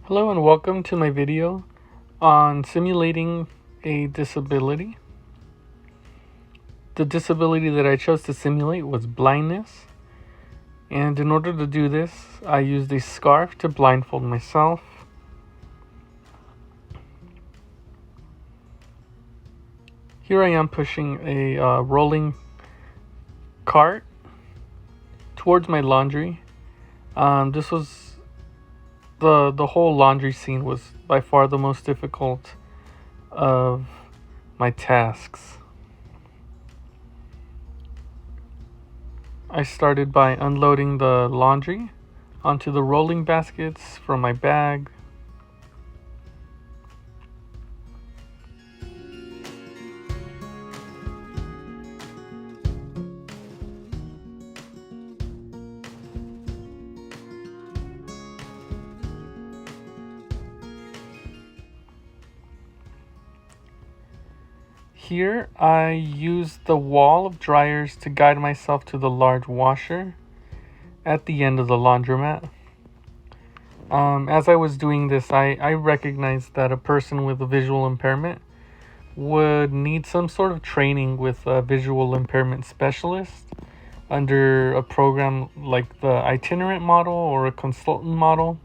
Hello and welcome to my video on simulating a disability. The disability that I chose to simulate was blindness, and in order to do this I used a scarf to blindfold myself. Here I am pushing a rolling cart towards my laundry. This was the whole laundry scene was by far the most difficult of my tasks. I started by unloading the laundry onto the rolling baskets from my bag. Here, I used the wall of dryers to guide myself to the large washer at the end of the laundromat. As I was doing this, I recognized that a person with a visual impairment would need some sort of training with a visual impairment specialist under a program like the itinerant model or a consultant model,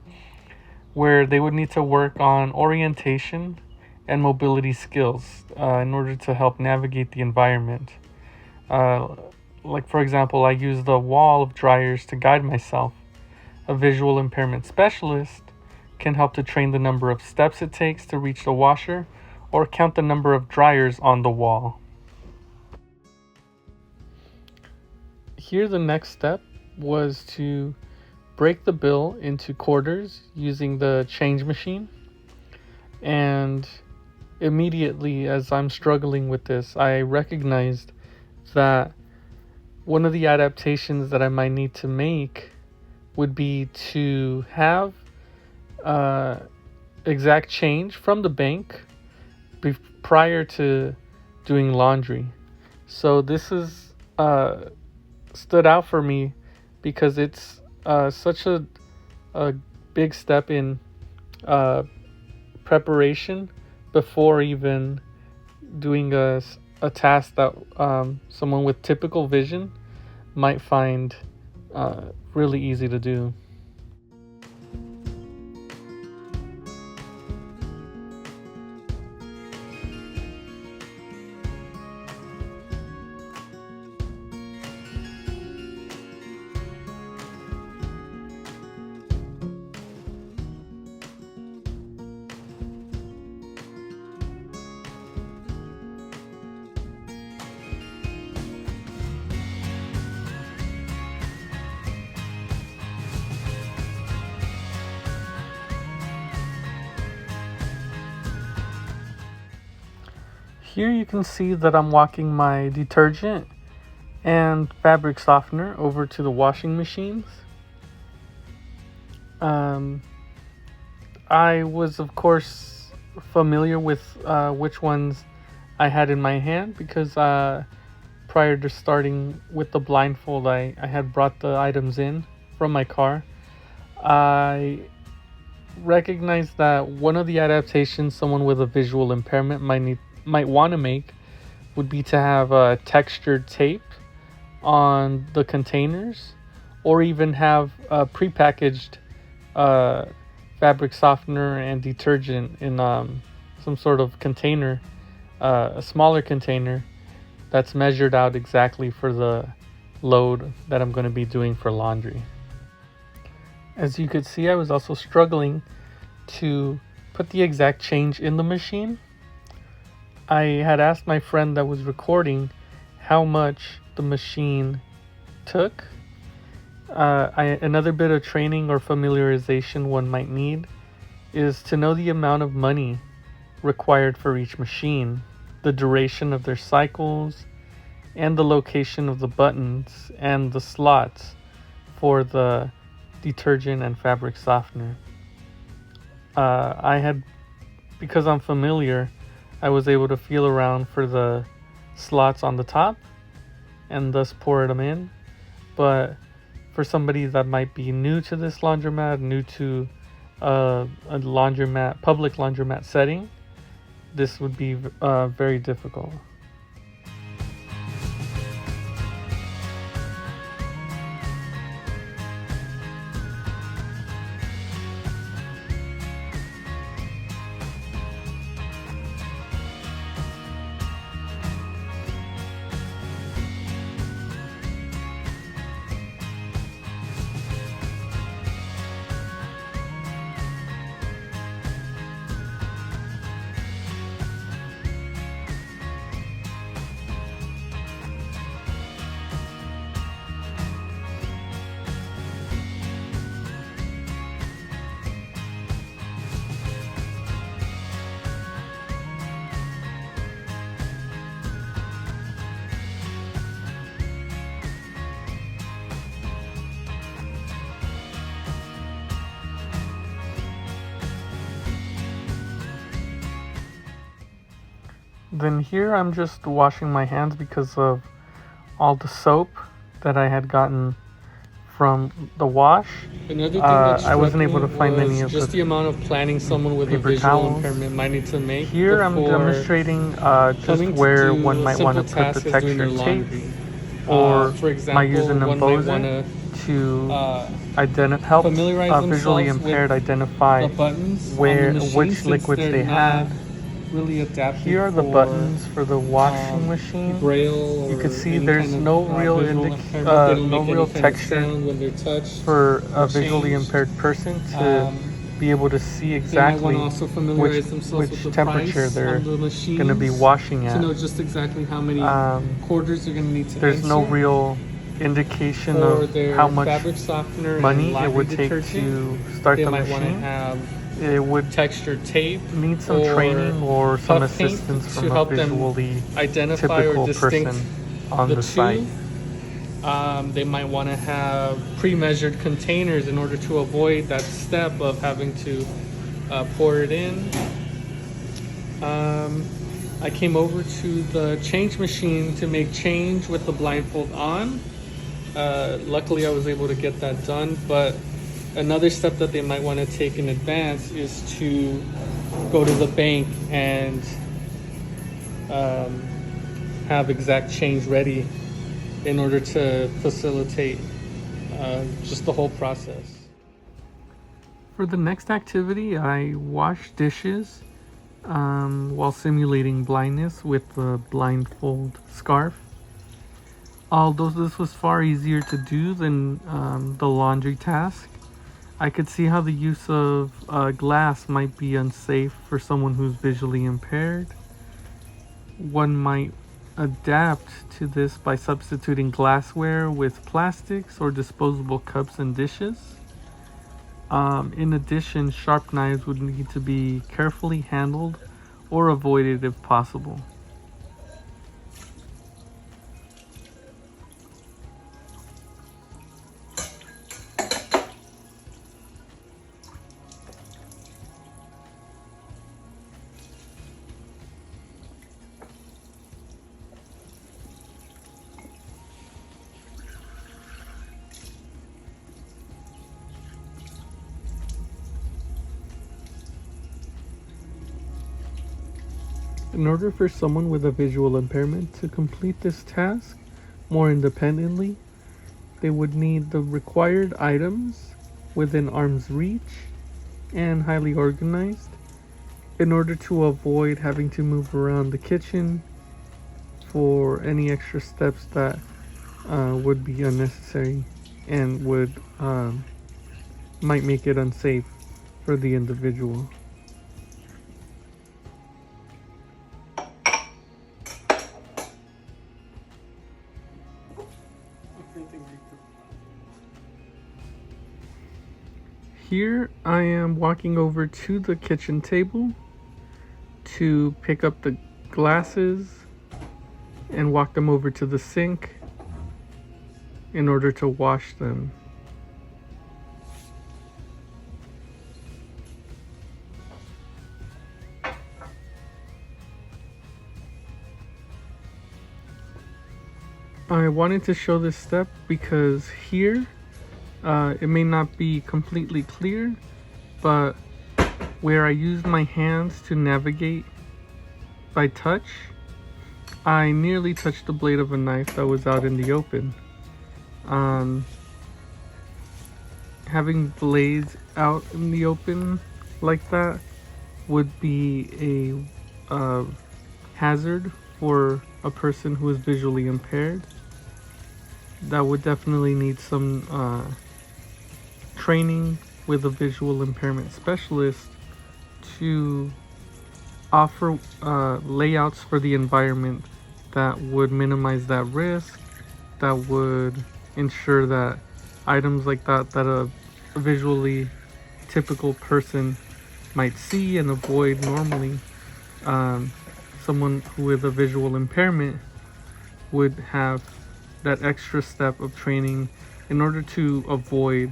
where they would need to work on orientation and mobility skills in order to help navigate the environment. Like, for example, I use the wall of dryers to guide myself. A visual impairment specialist can help to train the number of steps it takes to reach the washer or count the number of dryers on the wall. Here, the next step was to break the bill into quarters using the change machine. And immediately, as I'm struggling with this, I recognized that one of the adaptations that I might need to make would be to have exact change from the bank prior to doing laundry. So this is stood out for me because it's such a big step in preparation before even doing a task that someone with typical vision might find really easy to do. Here you can see that I'm walking my detergent and fabric softener over to the washing machines. I was, of course, familiar with which ones I had in my hand because prior to starting with the blindfold, I had brought the items in from my car. I recognized that one of the adaptations someone with a visual impairment might want to make would be to have a textured tape on the containers, or even have a prepackaged fabric softener and detergent in some sort of container, a smaller container that's measured out exactly for the load that I'm going to be doing for laundry. As you could see, I was also struggling to put the exact change in the machine. I had asked my friend that was recording how much the machine took. Another bit of training or familiarization one might need is to know the amount of money required for each machine, the duration of their cycles, and the location of the buttons and the slots for the detergent and fabric softener. Because I'm familiar, I was able to feel around for the slots on the top and thus pour them in. But for somebody that might be new to this laundromat, new to a laundromat, public laundromat setting, this would be very difficult. Then here I'm just washing my hands because of all the soap that I had gotten from the wash. Another thing that I wasn't able to find any of just the amount of planning someone with a paper visual towels. impairment might need to make. Here I'm demonstrating just where one might want to put the texture tape, or for example, might use an embosser to help visually impaired identify which liquids they have. Really adapted. Here are the buttons for the washing machine. Braille. You can see there's no real texture for a visually impaired person to be able to see exactly which temperature they're going to be washing at. To know just exactly how many quarters you're going to need to There's no real indication of how much money it would take to start the machine. It would texture tape, need some training or some assistance from a visually typical person on the site. They might want to have pre-measured containers in order to avoid that step of having to pour it in. I came over to the change machine to make change with the blindfold on. Luckily I was able to get that done, but another step that they might want to take in advance is to go to the bank and have exact change ready in order to facilitate just the whole process. For the next activity, I washed dishes while simulating blindness with the blindfold scarf. Although this was far easier to do than the laundry task, I could see how the use of glass might be unsafe for someone who's visually impaired. One might adapt to this by substituting glassware with plastics or disposable cups and dishes. In addition, sharp knives would need to be carefully handled or avoided if possible. In order for someone with a visual impairment to complete this task more independently, they would need the required items within arm's reach and highly organized in order to avoid having to move around the kitchen for any extra steps that would be unnecessary and would might make it unsafe for the individual. Here I am walking over to the kitchen table to pick up the glasses and walk them over to the sink in order to wash them. I wanted to show this step because here it may not be completely clear, but where I used my hands to navigate by touch, I nearly touched the blade of a knife that was out in the open. Having blades out in the open like that would be a hazard for a person who is visually impaired. That would definitely need some training with a visual impairment specialist to offer layouts for the environment that would minimize that risk, that would ensure that items like that a visually typical person might see and avoid normally, someone with a visual impairment would have that extra step of training in order to avoid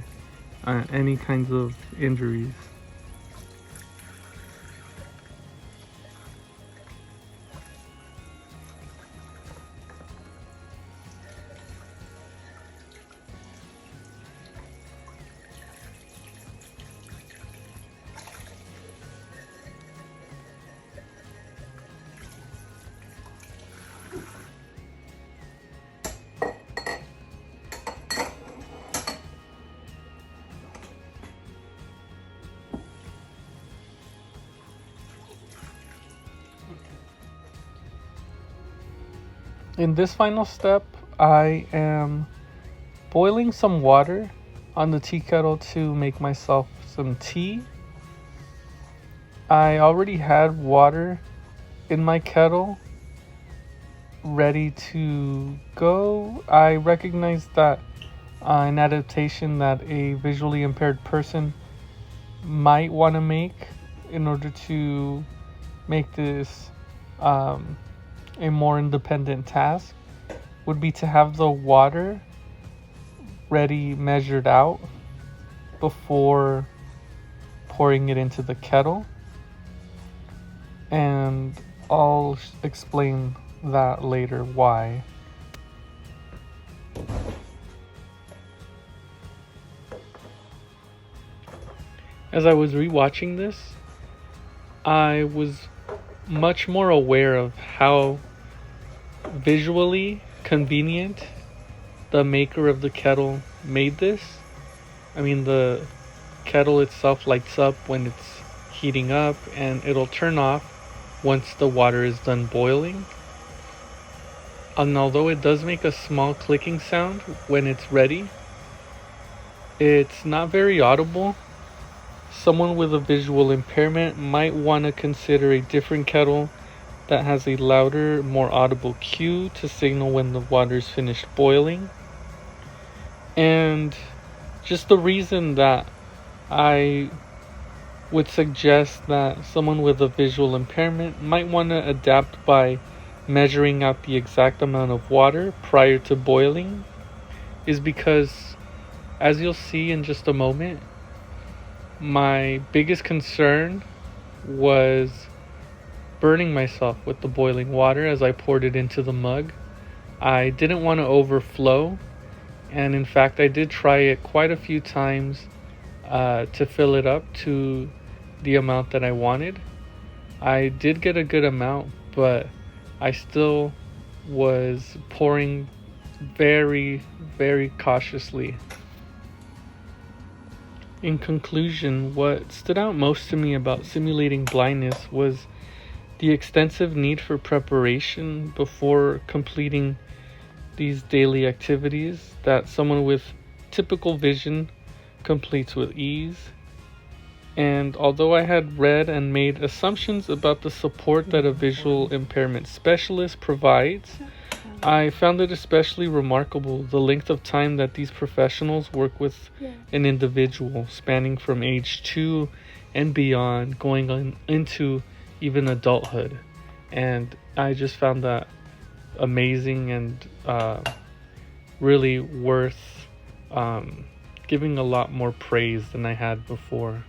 any kinds of injuries. In this final step, I am boiling some water on the tea kettle to make myself some tea. I already had water in my kettle ready to go. I recognized that an adaptation that a visually impaired person might want to make in order to make this a more independent task would be to have the water ready measured out before pouring it into the kettle, and I'll explain that later why. As I was rewatching this, I was much more aware of how visually convenient the maker of the kettle made this. I mean, the kettle itself lights up when it's heating up, and it'll turn off once the water is done boiling. And although it does make a small clicking sound when it's ready, it's not very audible. Someone with a visual impairment might want to consider a different kettle that has a louder, more audible cue to signal when the water's finished boiling. And just the reason that I would suggest that someone with a visual impairment might want to adapt by measuring out the exact amount of water prior to boiling is because, as you'll see in just a moment, my biggest concern was burning myself with the boiling water as I poured it into the mug. I didn't want to overflow, and in fact I did try it quite a few times to fill it up to the amount that I wanted. I did get a good amount, but I still was pouring very, very cautiously. In conclusion, what stood out most to me about simulating blindness was the extensive need for preparation before completing these daily activities that someone with typical vision completes with ease. And although I had read and made assumptions about the support that a visual impairment specialist provides, I found it especially remarkable the length of time that these professionals work with an individual, spanning from age 2 and beyond, going on into even adulthood. And I just found that amazing and really worth giving a lot more praise than I had before.